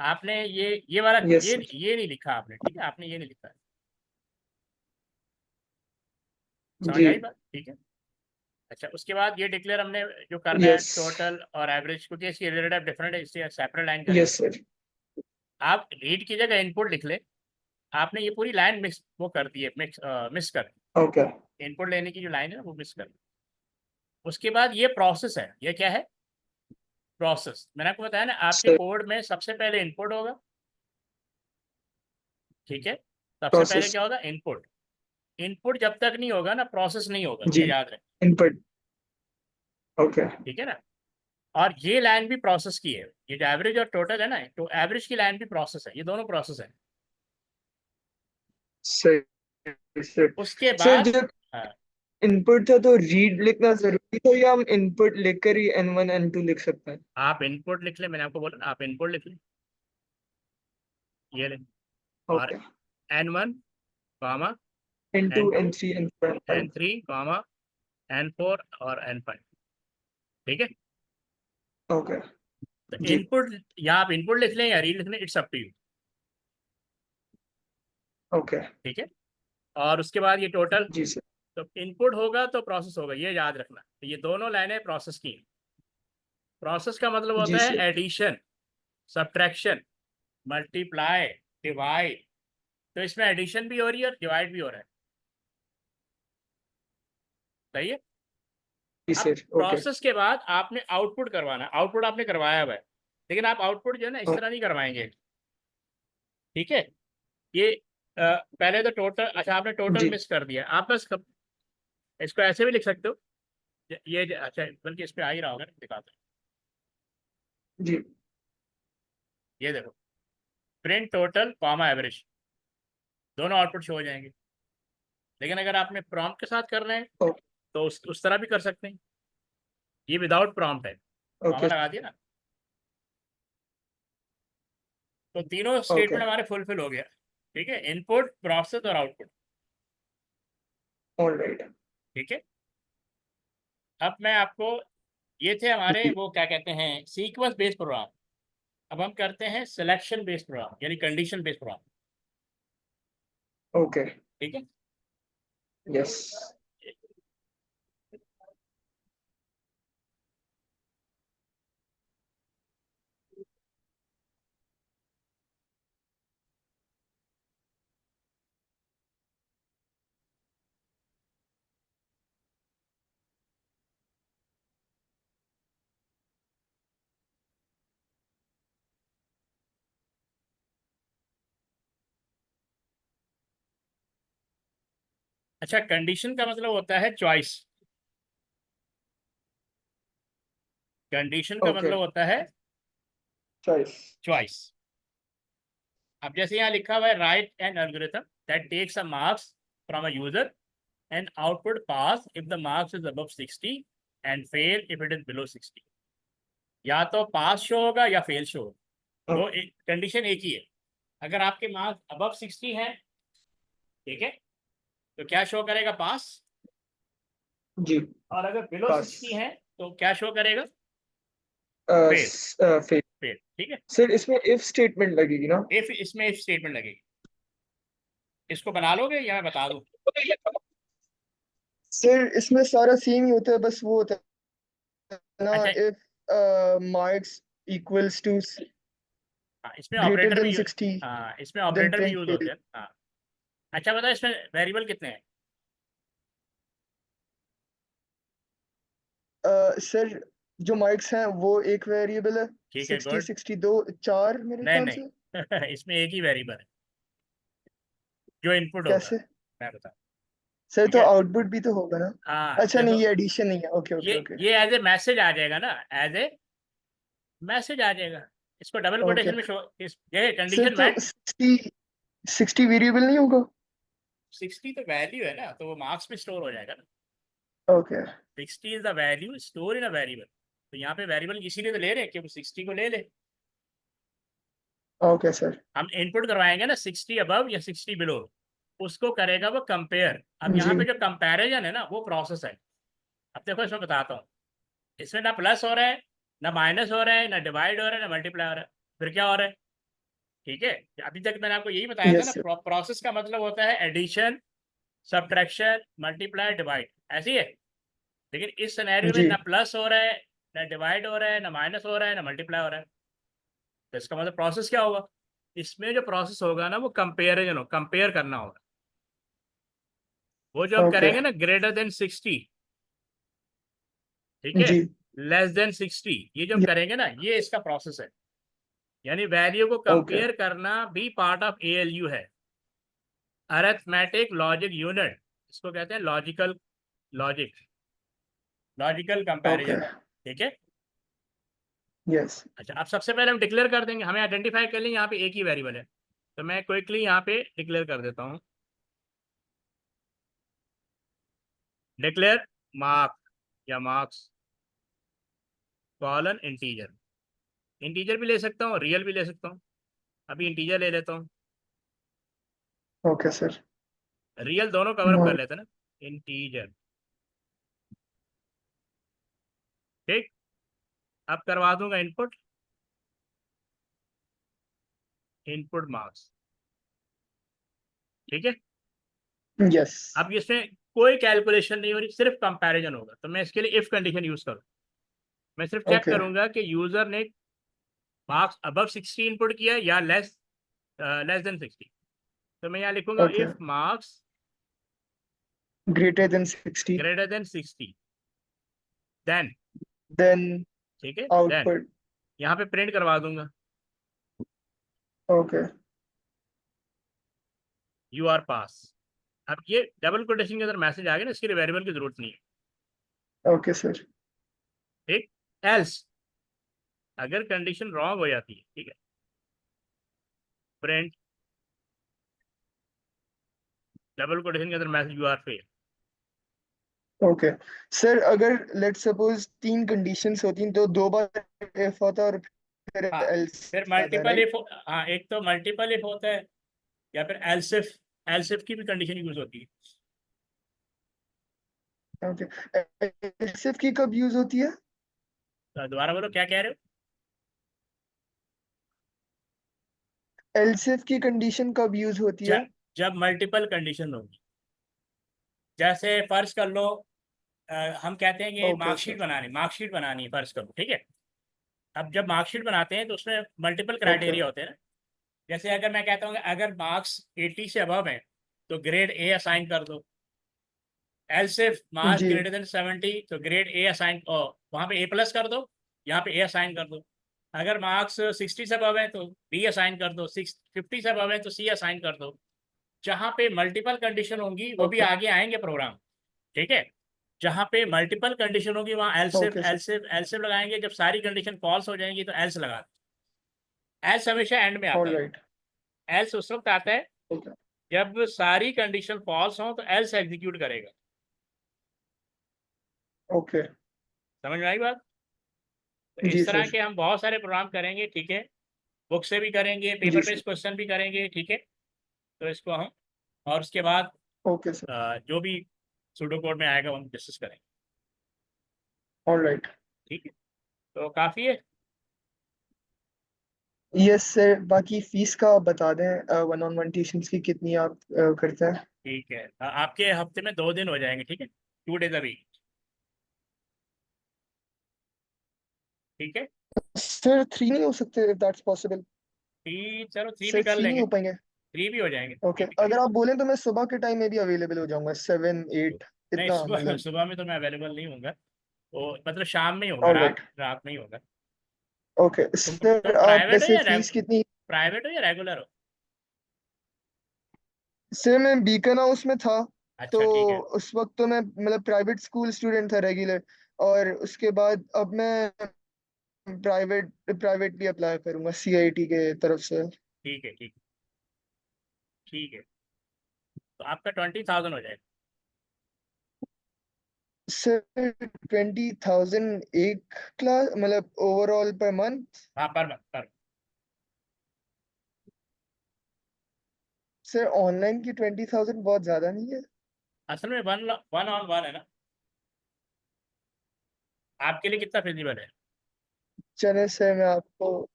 आपने ये वाला, यस सर। ये नहीं लिखा आपने, ठीक है, आपने ये नहीं लिखा है। समझ जी। आई बात, ठीक है। अच्छा, उसके बाद ये डिक्लेयर हमने जो करना है, यस। टोटल और एवरेज, क्योंकि इसकी रिलेटिव डिफरेंट है, इसलिए सेपरेट लाइन करेंगे। Yes sir. आप रीड की जगह इनपुट लिख ले, आपने ये पूरी लाइन मिस वो कर दी है, मिस कर, ओके। इनपुट लेने की जो लाइन है वो मिस कर। उसके बाद ये प्रोसेस है, ये क्या है, प्रोसेस। मैंने आपको बताया ना, आपके सर। कोड में सबसे पहले इनपुट होगा, ठीक है, सबसे पहले प्रोसेस। क्या होगा, इनपुट। इनपुट जब तक नहीं होगा ना, प्रोसेस नहीं होगा, जी। ये याद रखें, इनपुट। ओके ठीक है ना। और ये लाइन भी प्रोसेस की है, ये जो एवरेज और टोटल है ना, तो एवरेज की लाइन भी प्रोसेस है, ये दोनों प्रोसेस है। सर। सर। उसके सर, बाद जब हाँ, इनपुट था तो रीड लिखना जरूरी था, या हम इनपुट लिखकर ही N1 N2 लिख सकते हैं? आप इनपुट लिख ले, मैंने आपको बोला ना, आप इनपुट लिख ले, ये ले, और okay. N1 comma, N2 N2, N3 N4 N5। N3 comma, N4 और N5, ठीक है। ओके। तो जी। इनपुट, या आप इनपुट लिख लें या रीड लिख लें, it's up to you, okay. ठीक है। और उसके बाद ये टोटल, जी सर। तो इनपुट होगा तो प्रोसेस होगा, ये याद रखना, तो ये दोनों लाइनें प्रोसेस की हैं। प्रोसेस का मतलब जी होता है sir. Addition, subtraction, multiply, divide. तो इसमें एडिशन भी हो रही है और डिवाइड भी हो रहा है, सही है। जी अब सर। ओके। प्रोसेस के बाद आपने आउटपुट करवाना, आउटपुट आपने करवाया हुआ है, लेकिन आप आउटपुट जो है ना इस तरह नहीं करवाएंगे, ठीक है। ये पहले तो टोटल, अच्छा आपने टोटल जी। मिस कर दिया, आप बस इसको ऐसे भी लिख सकते हो, अच्छा बल्कि इस पे आ ही रहा होगा ना, दिखाते हैं। जी। ये देखो, प्रिंट टोटल कॉमा एवरेज, दोनों आउटपुट शो हो जाएंगे। लेकिन अगर आपने प्रॉम्प्ट के साथ कर रहे हैं ओके। तो उस तरह भी कर सकते हैं, ये विदाउट प्रॉम्प्ट है, कॉमा ओके। लगा दिया ना, तो तीनों ओके। स्टेटमेंट हमारे फुलफिल हो गया, ठीक है, इनपुट, प्रोसेस और आउटपुट, ऑल राइट। ठीक है। अब मैं आपको, ये थे हमारे वो क्या कहते हैं सीक्वेंस बेस्ड प्रोग्राम। अब हम करते हैं सिलेक्शन बेस्ड प्रोग्राम, यानी कंडीशन बेस्ड प्रोग्राम। ओके। ठीक है। यस। अच्छा, कंडीशन का मतलब होता है चॉइस। कंडीशन का ओके। मतलब होता है चॉइस। चॉइस। अब जैसे यहाँ लिखा हुआ है, write an algorithm that takes a marks from a user and output pass if the marks is above 60 and fail if it is below 60। या तो पास शो होगा या फेल शो होगा, दो कंडीशन एक ही है। अगर आपके मार्क्स अबव 60 हैं, ठीक है, तो क्या शो करेगा? पास। जी। और अगर बिलो पास। 60 है तो क्या शो करेगा? फेल। फेल। फेल, ठीक है। सर इसमें इफ स्टेटमेंट लगेगी ना? इफ, इसमें इफ स्टेटमेंट लगेगी। इसको बना लोगे या मैं बता दूं? सर इसमें सारा सेम ही होता है, बस वो होता है ना, अच्छा, इफ मार्क्स इक्वल्स टू हाँ, इसमें ग्रेटर ऑपरेटर देन भी, 60 हाँ इसमें देन ऑपरेटर भी प्रिंट यूज फेल। होते हैं। हाँ। अच्छा बताओ, इसमें वेरिएबल कितने हैं? सर जो मार्क्स हैं वो एक वेरिएबल है। ठीक है, 60 गुड। 62 4 मेरे नहीं ख्याल से। नहीं इसमें एक ही वेरिएबल है जो इनपुट होगा। कैसे? मैं बता, सर ठीक तो है। आउटपुट भी तो होगा ना? हाँ अच्छा नहीं, देखो, ये एडिशन नहीं है। ओके ये ओके ओके। ये एज ए मैसेज आ जाएगा ना, एज ए मैसेज आ जाएगा। इसको डबल ओके कोटेशन में शो, इस ये सर कंडीशन तो मैच। 60 वेरिएबल नहीं होगा? 60 तो वैल्यू है ना, तो वो मार्क्स में स्टोर हो जाएगा ना। Okay 60 is the value store in a variable. तो यहाँ पे वेरिएबल इसीलिए तो ले रहे हैं कि वो 60 को ले ले। Okay sir. हम इनपुट करवाएंगे ना 60 अबव या 60 बिलो, उसको करेगा वो कंपेयर। अब यहाँ जी पे जो कंपैरिजन है ना, वो प्रोसेस है। अब देखो इसमें बताता हूँ, इसमें ना प्लस हो रहा है, ना माइनस हो रहा है, ना डिवाइड हो रहा है, ना मल्टीप्लाई हो रहा है। फिर क्या हो रहा है? ठीक है, अभी तक मैंने आपको यही बताया था ना, यस सर। प्रोसेस का मतलब होता है एडिशन, सब्ट्रैक्शन, मल्टीप्लाई, डिवाइड, ऐसी है। लेकिन इस सिनेरियो में जी ना प्लस हो रहा है, ना डिवाइड हो रहा है, ना माइनस हो रहा है, ना मल्टीप्लाई हो रहा है। तो इसका मतलब प्रोसेस क्या होगा? इसमें जो प्रोसेस होगा ना, वो कंपेरिजन हो, कंपेयर करना होगा। वो जो हम ओके। करेंगे ना ग्रेटर देन 60, ठीक है, जी। लेस देन 60, ये जो हम करेंगे ना, ये इसका प्रोसेस है। यानी वैल्यू को ओके कंपेयर करना भी पार्ट ऑफ एएलयू है, अरिथमेटिक लॉजिक यूनिट। इसको कहते हैं logical, logic, logical okay. Comparison. ठीक है। यस। अच्छा, अब सबसे पहले हम डिक्लेयर कर देंगे, हमें आइडेंटिफाई कर लें यहाँ पे एक ही वेरिएबल है। तो मैं क्विकली यहाँ पे डिक्लेयर कर देता हूँ, डिक्लेयर मार्क या मार्क्स कॉलन इंटीजर। इंटीजर भी ले सकता हूँ, रियल भी ले सकता हूँ। अभी इंटीजर ले लेता हूँ, ओके सर। रियल दोनों कवर अप कर लेते हैं ना। इंटीजर, ठीक। अब करवा दूंगा इनपुट, इनपुट मार्क्स, ठीक है। यस। अब इसमें कोई कैलकुलेशन नहीं हो रही, सिर्फ कंपैरिजन होगा। तो मैं इसके लिए इफ कंडीशन यूज करूँ, मैं सिर्फ चेक ओके करूंगा कि यूजर ने मार्क्स अबव 60 इनपुट किया या लेस, लेस देन 60। तो मैं यहाँ लिखूंगा okay. If marks greater than 60 greater than 60, then, then ठीक है, देन आउटपुट। यहाँ पे प्रिंट करवा दूंगा ओके यू आर पास। अब ये डबल कोटेशन के अंदर मैसेज आ गया ना, इसके लिए वेरिएबल की जरूरत नहीं है। Okay sir. ठीक। एल्स, अगर कंडीशन रॉन्ग हो जाती है, ठीक है, प्रिंट डबल कोटेशन के अंदर message you are fail. Okay sir, अगर लेट सपोज 3 कंडीशंस होती हैं तो 2 बार इफ होता है और फिर हाँ, एल्स फिर आता है, मल्टीपल राइट? इफ, हाँ एक तो मल्टीपल इफ होता है, या फिर एल्सिफ, एल्सिफ की भी कंडीशन यूज होती है। ओके, एलसिफ की कब यूज होती है? तो दोबारा बोलो क्या कह रहे हो? एलसिफ की कंडीशन कब यूज होती है? जब जब मल्टीपल कंडीशन होगी, जैसे फर्ज कर लो, हम कहते हैं कि ओके सर। मार्कशीट बनानी है, फर्ज करो, ठीक है। अब जब मार्कशीट बनाते हैं तो उसमें मल्टीपल ओके। क्राइटेरिया होते हैं ना। जैसे अगर मैं कहता हूँ कि अगर मार्क्स 80 से अबव हैं तो ग्रेड ए असाइन कर दो। एल सिर्फ मार्क्स जी। ग्रेटर देन 70 तो ग्रेड ए असाइन, वहाँ पे ए प्लस कर दो, यहाँ पे ए असाइन कर दो। अगर मार्क्स 60 से अबव है तो बी असाइन कर दो, 50 से अबव है तो सी असाइन कर दो। जहाँ पे मल्टीपल कंडीशन होंगी वो भी ओके। आगे आएंगे प्रोग्राम, ठीक है। जहाँ पे मल्टीपल कंडीशन होगी वहाँ else if okay sir. Else if else if लगाएंगे। जब सारी कंडीशन फॉल्स हो जाएंगी तो एल्स लगा दें। एल्स हमेशा एंड में आता ऑल है। राइट। एल्स उस वक्त आता है ओके। जब सारी कंडीशन फॉल्स हो तो एल्स एग्जीक्यूट करेगा। ओके। समझ में आई बात? तो जी इस तरह सर। के हम बहुत सारे प्रोग्राम करेंगे, ठीक है। बुक से भी करेंगे, जी पेपर सर। बेस्ड क्वेश्चन भी करेंगे, ठीक है। तो इसको हम, और उसके बाद ओके सर। जो भी सूडो कोड में आएगा वो हम डिस्कस करेंगे, ऑल राइट। ठीक है। तो काफ़ी है। यस सर, बाकी फीस का आप बता दें, वन ऑन वन ट्यूशंस की कितनी आप करते हैं? ठीक है, आपके हफ्ते में 2 दिन हो जाएंगे, ठीक है, 2 डेज अ वीक, ठीक है। सर 3 नहीं हो सकते, इफ दैट्स पॉसिबल? चलो 3 भी सर कर 3 नहीं लेंगे। हो पाएंगे? 3 भी हो जाएंगे, ओके, 3 भी कर अगर लेंगे। आप बोलें तो मैं सुबह के टाइम में भी अवेलेबल हो जाऊंगा, 7 8 नहीं, इतना सुबह मतलब। सुबह में तो मैं अवेलेबल नहीं होऊंगा, वो मतलब शाम में ही होगा, ऑल रात राइट। रात में ही होगा। ओके तुम सर, आप प्राइवेट हो वैसे या फीस कितनी? प्राइवेट हो या रेगुलर हो? सर मैं बीकन हाउस में था, तो अच्छा, ठीक है। उस वक्त तो मैं मतलब प्राइवेट स्कूल स्टूडेंट था रेगुलर, और उसके बाद अब मैं प्राइवेटली अप्लाई करूंगा सीआईटी के तरफ से। ठीक है, ठीक है, ठीक है। तो आपका 20,000 हो जाएगा। सर 20,000 एक क्लास मतलब ओवरऑल पर मंथ? हाँ, पर मंथ, पर। सर ऑनलाइन की 20,000 बहुत ज्यादा नहीं है? असल में वन वन ऑन वन है ना, आपके लिए कितना फिजिबल है? चले सर मैं आपको,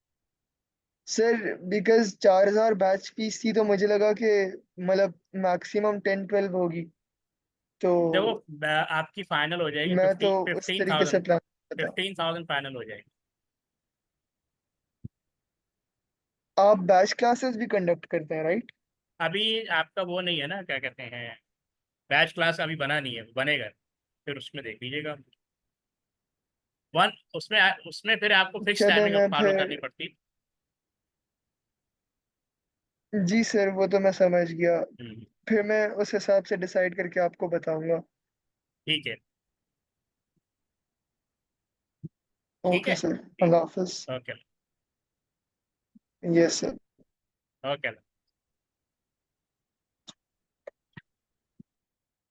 सर बिकॉज 4,000 बैच फीस थी तो मुझे लगा कि मतलब मैक्सिमम 10 12 होगी, तो देखो, आपकी फाइनल हो जाएगी मैं तो फिफ्टीन उस फिफ्टीन तरीके से थाउजेंड प्लान करता। 15,000 फाइनल हो जाएगी। आप बैच क्लासेस भी कंडक्ट करते हैं, राइट? अभी आपका वो नहीं है ना, क्या कहते हैं, बैच क्लास अभी बना नहीं है, बनेगा, फिर उसमें देख लीजिएगा। वन उसमें उसमें फिर आपको फिक्स चले टाइमिंग मैं फॉलो करनी फिर, पड़ती। जी सर वो तो मैं समझ गया, हम्म, फिर मैं उस हिसाब से डिसाइड करके आपको बताऊंगा। ठीक है, ठीक ओके है, सर, ठीक। अल्लाह हाफिज। ओके। Yes sir. ओके।